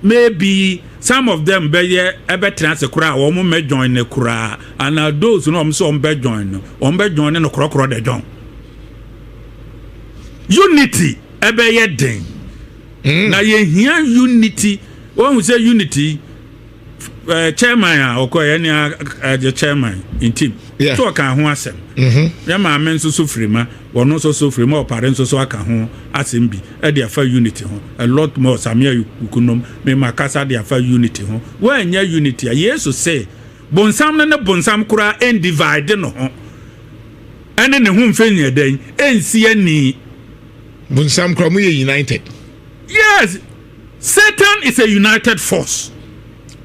may be some of them be a better crowd or may join the crowd, and those who know some be join in the crocodile de John. Unity, a be ding. Now you hear unity. When we say unity, chairman or any chairman in team. So I can who asem. My men so free ma, or not so free more parents so I can who asem be. They are for unity a lot more. Samia you could know me my casa they are for unity when your unity. Yes to say bonsam na bonsam kura and divide no and then whom failure then and see any bonsam kura we united. Yes, Satan is a united force.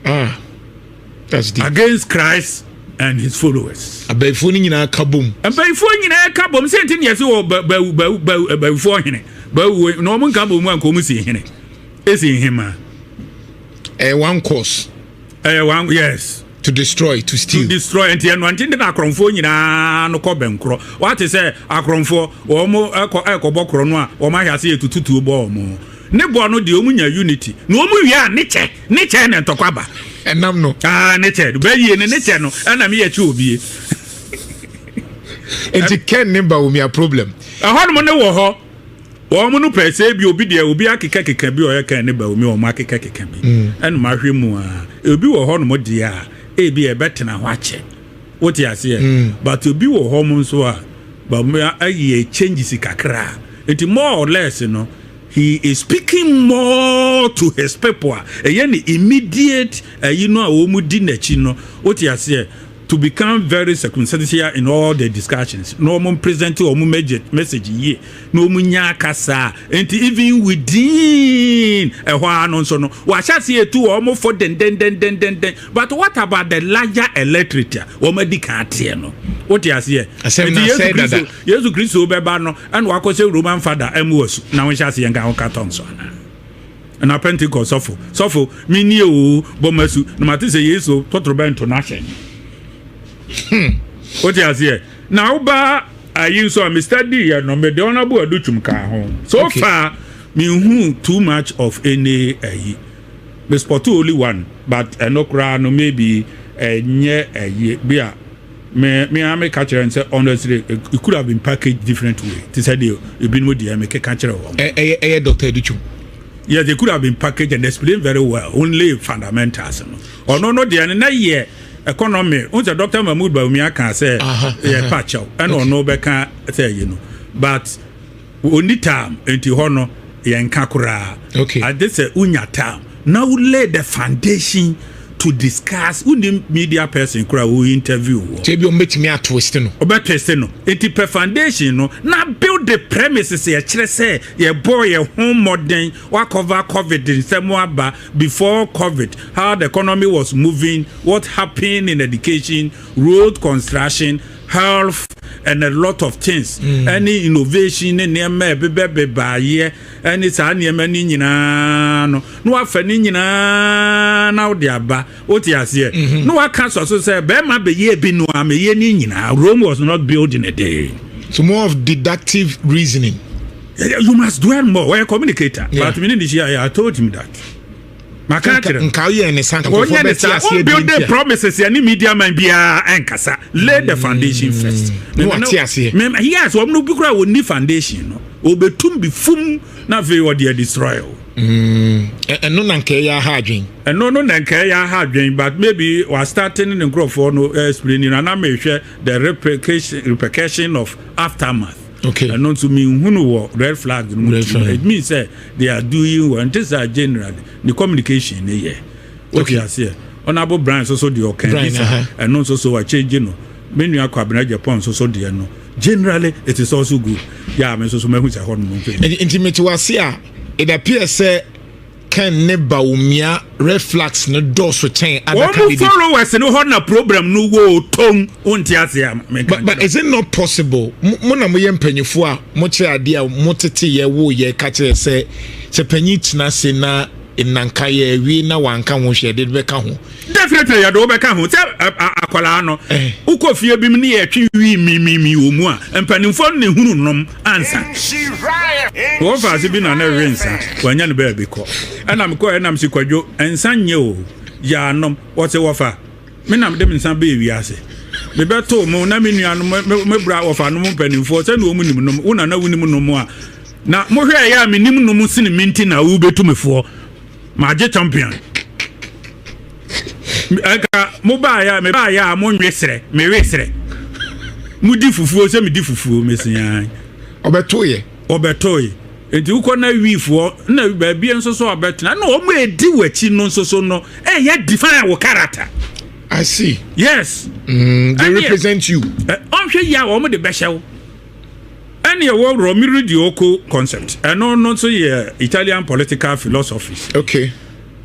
That's deep. Against Christ and his followers. A bayfoni na kabum. A bayfoni na kabum. Satan yes o bayfoni. But no one kabum one come see him. Is in him. One course. One yes. To destroy, to steal. To destroy and the one thing that akromfo nyina no kobem kro. What is say akromfo omo ekobokro no a o ma hia se etututu bo omo. Ne bo no de omunya unity. No omu wi a niche ne ntokwaba. Enam no. Nature. Be ye ne nature no. Na me ye chi obi. Enti ken nimba wo me a problem. Ho no ne wo ho. Wo mu no pese bi obi de obi akeka bi o ye kan ne ba wo me o ma akeka bi. En ma hwe mu a. Obi wo ho no mo de a e bi e betena ho ache. What you say? But obi wo ho mu so a ba me aye changes kakra. Enti more or less no. He is speaking more to his people. Any immediate, what you say, to become very circumstantial in all the discussions. No one present or message ye. No munya kasa. And even within a while on so no. What shall see two almost for den. But what about the larger electorate? Or medical what you say? Yesu Christo bebano and wako say Roman father emus. Now we shall see and go carton so. And a Pentecost suffer. Mini o bomasu. No matter say Yesu totroba international. What you say? Now ba I use so Mr. D no me the honorable aduchum ka ho. So far me who too much of any me spot only one but no cra no maybe nye be me catch and say honestly it could have been packaged different way. To say you been with the make catch Dr. Educhu. Yeah, they could have been packaged and explained very well. Only fundamentals. Or no, the other year economy. Once the Dr. Mahmoud Bawumia can say yeah patch out and or no can say but only time into honor yankakura. Okay. At this unya time. Now lay the foundation to discuss the media person who interview. Maybe me a twist no. It per foundation no. Now build the premises here. Say your boy your home modern what cover COVID in Samoa before COVID. How the economy was moving, what happened in education, road construction, health, and a lot of things. Any innovation in near me by year, and it's a near many no afternoon now they are ba what you here. No, I can't also say Bema be ye be no am ye Rome was not built in a day. So more of deductive reasoning. You must dwell more. We're a communicator. But I told him that. My country, build the promises. Any media man be ankasa. Lay the foundation first. Yes, we no bigura we need foundation. Obetum be fum na very what they destroy. And no nankeya hardwin. And no nankeya hardwin. But maybe we are starting in the growth for no explaining and I may share the repercussion of aftermath. Okay. And not to me who red flag. It means they are doing well. And this are generally the communication here. What you are saying. Honorable Brian also the okay. And also so a change, many are agyapong so the no. Generally it is also good. Yeah, I mean so me who say intimate was here. It appears can never umia red flags no doors for chain other candidates. Followers no honor program no wo tong but is it not possible mo na mo ye mpanyifo a mo kire ade a mo tete ye wo ye ka kire se panyi tina se na nanka ye wi na wanka ho hwe de be ka ho definitely ya do be ka ho se akwala no ukofie bi ne ye twi wi mi omu a mpanimfo ne hunu nom ansa wo fa se bi na na rensa wanya ne be ko enam ko enam si kwadwo ensanye o ya nom wo se wo fa me nam de nsan be wi ase me beto mo na me nuano me bra wo fa no mpanimfo se na omu nim nom una na wunim nom a na mo hwe ya me nim nom sine minti na wo betumefo Maje champion. Aka mo ba ya mo nwesere me wesere. Mudi fufuo se me di fufuo mesian. Obetoye. Enti uko na wifo na ba bia nso so obetena na o mo edi wachi no nso so no ya define your character. I see. Yes. They represent you. Onhwe ya o mo de behyew. Any award Romero Diocco concept. And no so yeah Italian political philosophies. Okay.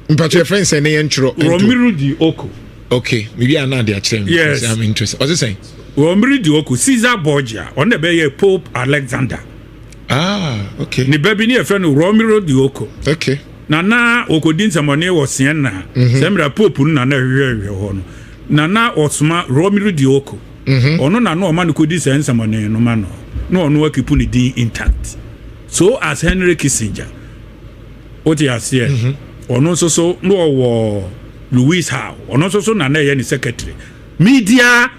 But your friends say Romero Diocco. Okay. Maybe I'm not there. Yes. I'm interested. What's it saying? Romero Diocco, Caesar Borgia, on the bay Pope Alexander. Ah, okay. Ni baby ni a friend Romero Diocco. Okay. Nana Okodin Samone was Siena. Sembra Pope Nana Hono. Nana Osma Romero Diocco. Ono na no man could send someone no man. No one keep the D intact. So as Henry Kissinger, what you are saying, or no so no Louis Howe, or not so none any secretary. Media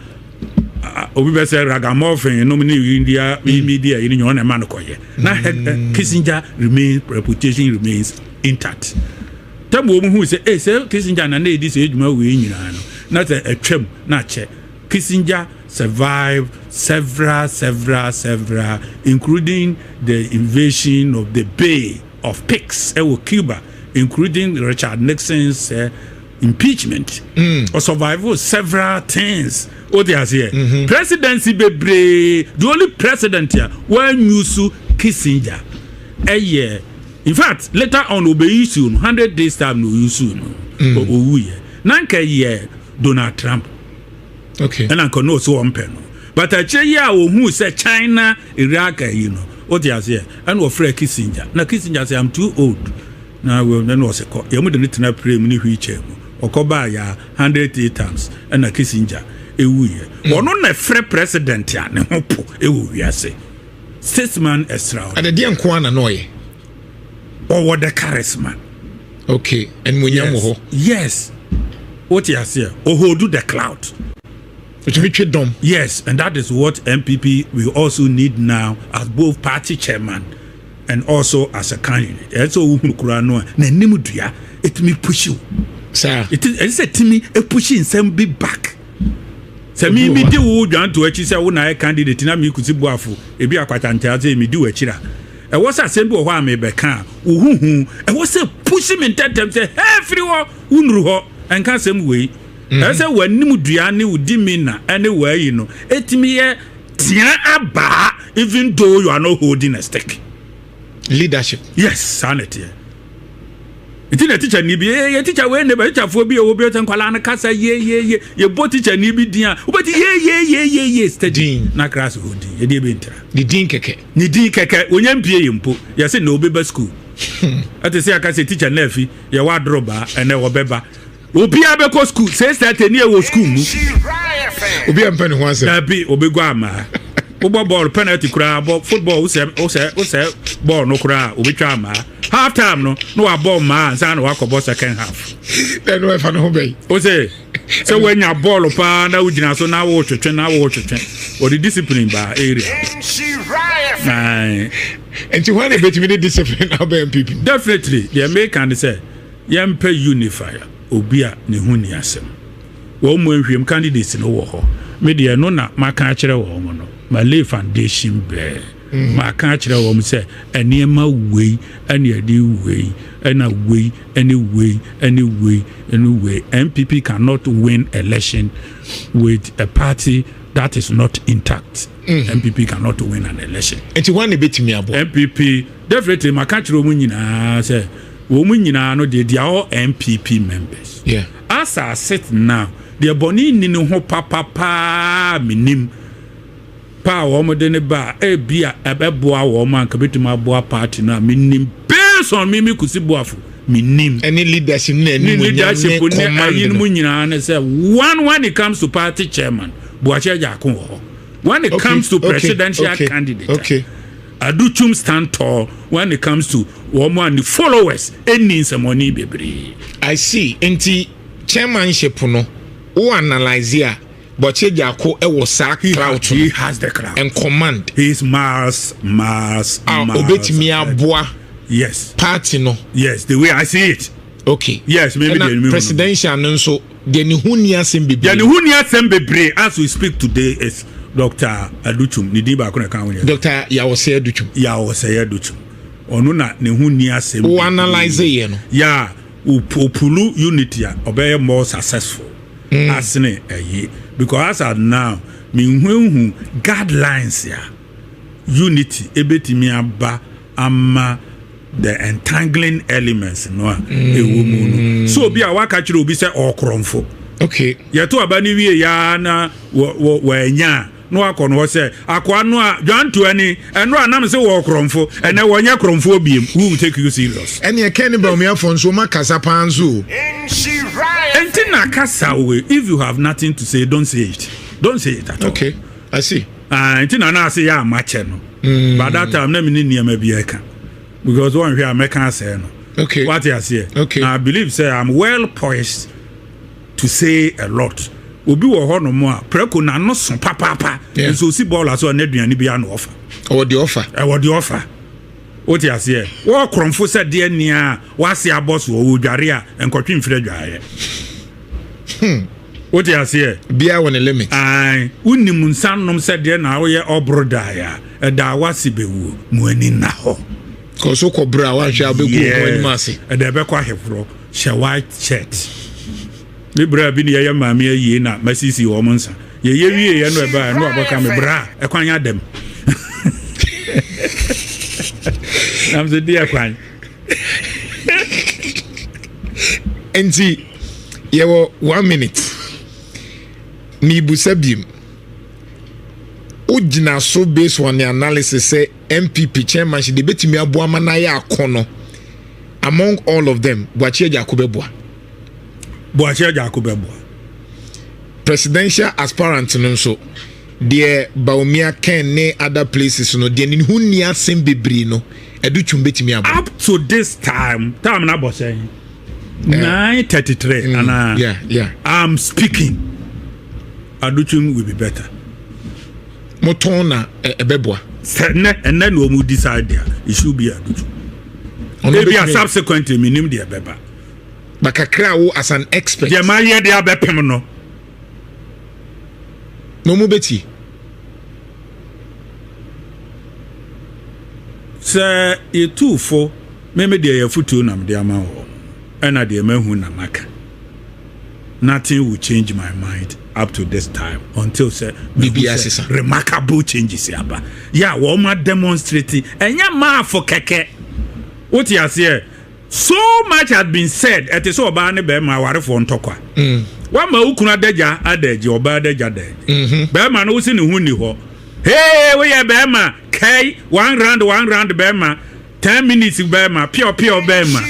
we say ragamuffin, nominee India, media in your own man. Now Kissinger reputation remains intact. Tell woman who say, hey, sir, Kissinger and this age more we not a trim, not check. Kissinger survived several, including the invasion of the Bay of Pigs, Cuba, including Richard Nixon's impeachment, or survival several things. What they are here, presidency be the only president here when you sue Kissinger a year. In fact, later on, will be soon 100 days time no use soon. Nanka year Donald Trump. Okay. And I can know so on pen. But I tell you who said China, Iraq, what they are here, and we're afraid Kissinger. Now Kissinger say I'm too old. Now then was a call. You need to pray many wheelchair or Kobaya 100 times and a Kissinger. A weir. Or not a free president, a we say. 6 man extra. And the dear Kwana Noy. Or what the charisma. Okay. And when yes. What you say? Or who do the cloud? Yes, and that is what MPP we also need now as both party chairman and also as a candidate. And so Kurano na nimudua it me push you. Sir. It is a timmy a pushing some be back. Say me di wo dwan to achi say wo na candidate na me kusibuafo e bi akwatante me di wachira. E was assembly ho am be kan uhuhu e was say push me tentem say everyone unru ho en kan sem we. I say wanim dua ne udi me na ene wa yi no etimi ye tia aba even though you are not holding a stick. Leadership. Yes, sanity. It is a teacher ni bi ye teacher we ne ba teacher fo bi e wo bi tankwala na kasa ye bo teacher ni bi dia but ye steady na class hodi ye dey be ntra Ni din keke onya mpie ye mpo ye say na obeba school ate say aka say teacher na afi ye wa droba ene wo beba obi abeko school say start ni e wo school mu obi ampa ne ho ase na bi obego ama Obo ball penalty kura football use ball no kura obetwa ama half time no wa ball ma san na wa second half then we fa no ho be o say when your ball pa na ugina so na wo twetwe or the discipline ba area and to when betimi the discipline about MPP definitely the American say yempe unifier obi a ne hu ni asem wo mo nhwem candidates no wo ho media no na maka kire wo mo no Malay Foundation be ma ka kire wo mo say eniema wei ene adi wei ena wei anyway MPP cannot win election with a party that is not intact. MPP cannot win an election. Enti one betimi abo MPP definitely ma ka kire wo mo nyina say wo mo nyina no they are all MPP members. Yeah. As I sit now the boni ni no ho papa minim pa wo mo de ne ba e bia ebeboa wo man ka betima boa party na minim based on me kusibuafo minim any leadership na any leadership ne ayin mu nyina na say when it comes to party chairman Boache Jakun ho when it comes to presidential candidate Aduchum stand tall when it comes to woman the followers any money bebre. I see enti chairmanship no who analyze here Boache Jakun was crowd. He has the crowd and command. He is mass. Obetimi aboa. Yes. Party no. Yes, the way I see it. Okay. Yes, maybe the presidential no so the Nihunia Sembebre. The Nihunia Sembebre as we speak today is Dr. Aduchum. Nidiba kuna kaunye. Dr. Yawose Aduchum. Onu na Nihunia Sembebre. O analyze ye no. Yeah. Upulu unity obey more successful. Asne because as now me hu guidelines ya unity ebetimi aba ama the entangling elements no ewomu no so bi a waka kire obi say okromfo okay ye to aba ni wie ya na wo anya no akono say akwa no a dwanto ani eno anam say wo okromfo ene wonya kromfo biem who will take you serious ene e ken ba me afon so makasa panzo na kasa we if you have nothing to say don't say it at all. Okay, I see. Until na say ya mache no. But that time na me ni niam bi eka. Because one here American say no. Okay. What you say? Okay. I believe say I'm well poised to say a lot. Obi wo ho no mo a preko na no so papa. So si ball aso na aduane bi an offer. Or the offer. What you say? Wo kromfo say de nia, wa se aboss wo dware a enkotwe mfire dwaye. What you say? Be on a limit. Unim nsanom said there na we obroda ya da wasi bewu mu ani na ho. Cause so cobra wan hwa be go ani mase. Da be kwa hefro she white shirt. Libra bi ne ye maame ayi na masisi wo monsa. Ye wie ye no e ba no aboka me bra e kwanya dem. Nam ze dia kwan. Enti ye wo 1 minute. Mi busabim. Ujina so based on the analysis say MPP chairman she debate me aboa na ya akono. Among all of them, Boache Jakun beboa. Presidential aspirant no so the Baumia Ken ne other places no the Nihunia Sembebre no Aduchum betimi aboa. Up to this time na boss saying 9:33 and yeah I'm speaking adutwum will be better. Motona ebeboa. And then we will decide there. It should be adutwum. Maybe a subsequently minim the beba. But kakra as an expert. Yeah, my year they are bepem no. No mo beti. Sir, you too for maybe they are futu nam de ama ho. And I de mehu na maka. Nothing will change my mind up to this time until say remarkable changes yaba. Yeah, we demonstrating and ya ma for keke. What you say? So much had been said. It is so bad. Be ma ware for ntokwa. Wa ma ukuna deja adeji oba deja de. Be ma no si ni hu ni ho. Hey, we ya be ma kai one round be ma 10 minutes be ma pure be ma.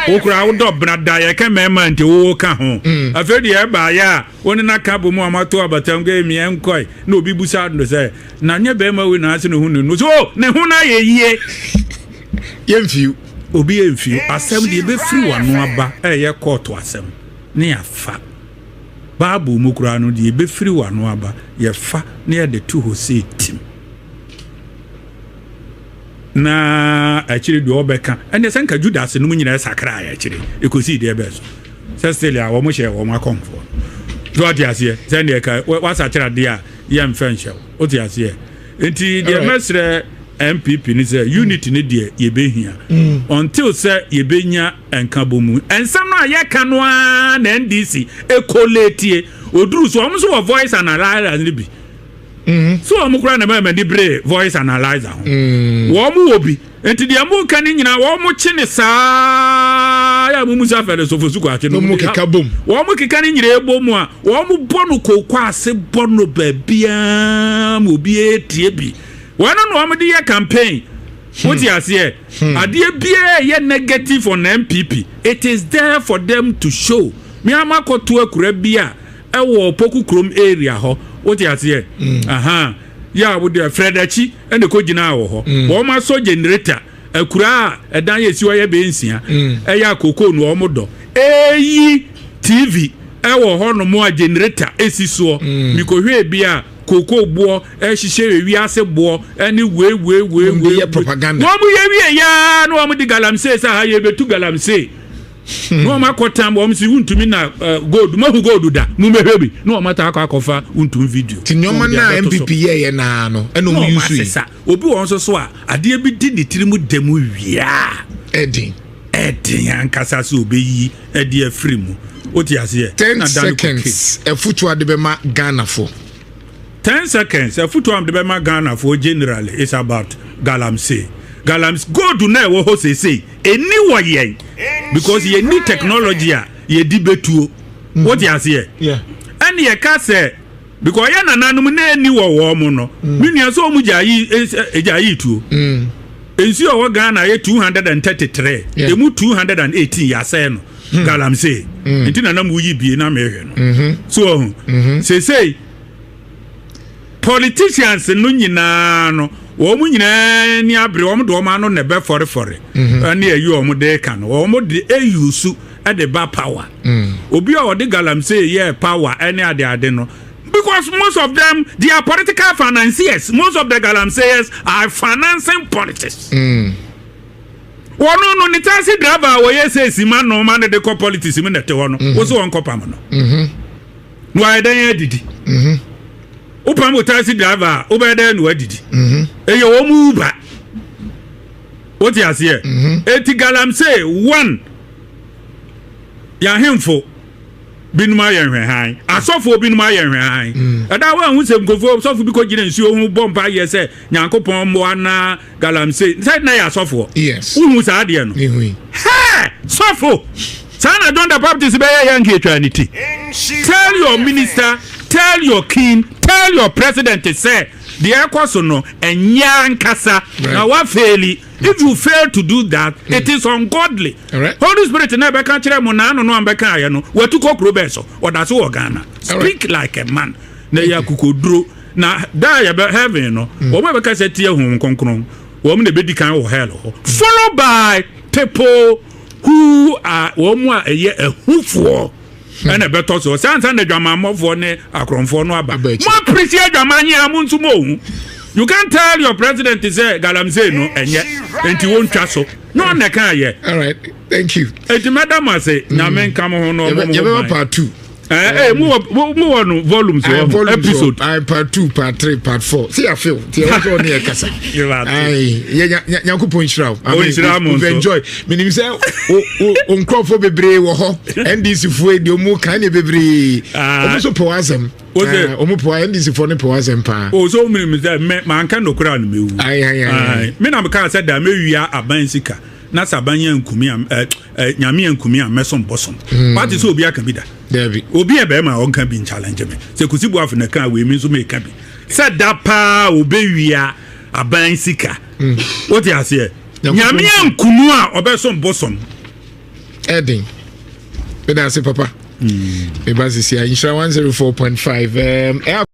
Okura wo do brada ya ka me ma nti wo ka ho. Afedi e ba ya woni na ka bo mu amato abatam ga mi enkoi na obi busa no say na nye be ma we na ase no hu no so ne hu na ye yie. Yemfiu obi emfiu asem de be free wano aba ye court asem ne afa babu mukura no de be free wano aba ye fa ne ye de tu ho say tim na akiri de obeka ene senka Judas no nyina sakra ya akiri ekosi de be so still ya wo mo hye wo ma komfo do ade ase sen de ka wasa kira de a ye mfenhye o ti ase enti de mesre MPP ni say unity ni de ye behia until say ye benya enkabomu ensam no ye kanoa na NDC ecoletie oduru so omso wo voice analyzer ni bi so omukura na ma di bre voice analyzer wo mu obi enti de amu kan nyina wo mu chine saa ya mu musa fere so fosu kwa no mu keka bom wo mu keka ni nyire ebomu a wo mu bonu kokwa ase bonu babia mu bi etie bi one no am the campaign. What you say? Adie bia ye negative on MPP. It is there for them to show. Me amako to akura bia e wo poku krom area ho. What you say? Ya wo de Fredachi and the kojina wo ho. Wo ma so generator akura edan ye siwa ye be nsia. E ya koko no omodo. Eyi TV e wo ho no mo generator esiso. Mi ko hwe bia koko bo ehihye wi ase bo ani we propaganda no mu ye ya no mu di galamse sa ha ye betu galamse no ma kotam bo msi untumi na gold ma hu gold da mu mehwebi no ma ta akofa untum video tinyoma na MPP ye na no eno mu yusu sa obi won so a ade bi di ni tirimu demu wia edin ankasa so obeyi ade afiri mu oti ase 10 seconds efutu ade be ma Ghana for 10 seconds. A foot on the Bema Ghana for generally is about Galamsey. Galams go to now what say a new way because you need technology, ye debate. What you say? Yeah. And ye can say because you are not new or woman. Meaning so much a too. And see our Ghana 233. They move 218 ya saying Galamsey. Until I'm we be in American. So say politicians no nyina no wo mu nyina ni abre wo mu do ma no ne be fore ani ayi wo mu de ka no wo mu de eyusu e de ba power obi o de galamsey yeah power any ade no because most of them they are political financiers. Most of the galamseyers are financing politics. One no ni taxi driver wo yes say sima no man de ko politics mi nete wo no wo so won kopam no no adan adidi Upam taxi driver, obeda no adidi. Eye wo mu Uber. What you say? Eti galamsey one. Ya hemfo binuma ye hwe han. Asofo binuma ye hwe han. Ada wa hu sem gofo sofo bi ko gina nsuo hu bomba ye se Nyankopon mo ana galamsey. Say na ya asofo. Yes. Hu sa ade no. Ha! Sofo. Sana don the Baptist be ye yanke eternity. Tell your minister, tell your king, tell your president to say the ekwaso no enya nkasa na wa faili. If you fail to do that, it is ungodly. Right. Holy Spirit na be kan kire mo na no ambeka aye no watuko krobeso odaso organa. Speak like a man. Na ya kukoduro na da ya be heaven no. Wo be ka se tie hu konkron. Wo me be di kan wo hell. Followed by people who are wo mu a eye ehufo and a better so sans and the drama for ne akron for no aba mo Abechi. appreciate drama here amuntu mo you can't tell your president is galamse no enye enti won twa so no na kan ye all right thank you enti madam say na men kam ho no you part 2 mo no volumes of episode part 2 part 3 part 4 see I feel tie what on here kasa ai yakupon shiraw we enjoy meaning say on crop for bebre wo ho NDC fo de omu kan ne bebre omu so po azem omu po NDC fo ne po azem pa so me say man kan no kura no mewu ai me na me kan say da me wia aban sika na sabanya nkumi nyame nkumi a mesom bosom what is obi aka bi da David obi e be ma on kan bi challenge me se kusibu afu na kan we mi so me ka bi se da pa obi wia aban sika what you say nyame nkumu a obesom bosom Edding but that's it papa me basis here insha 104.5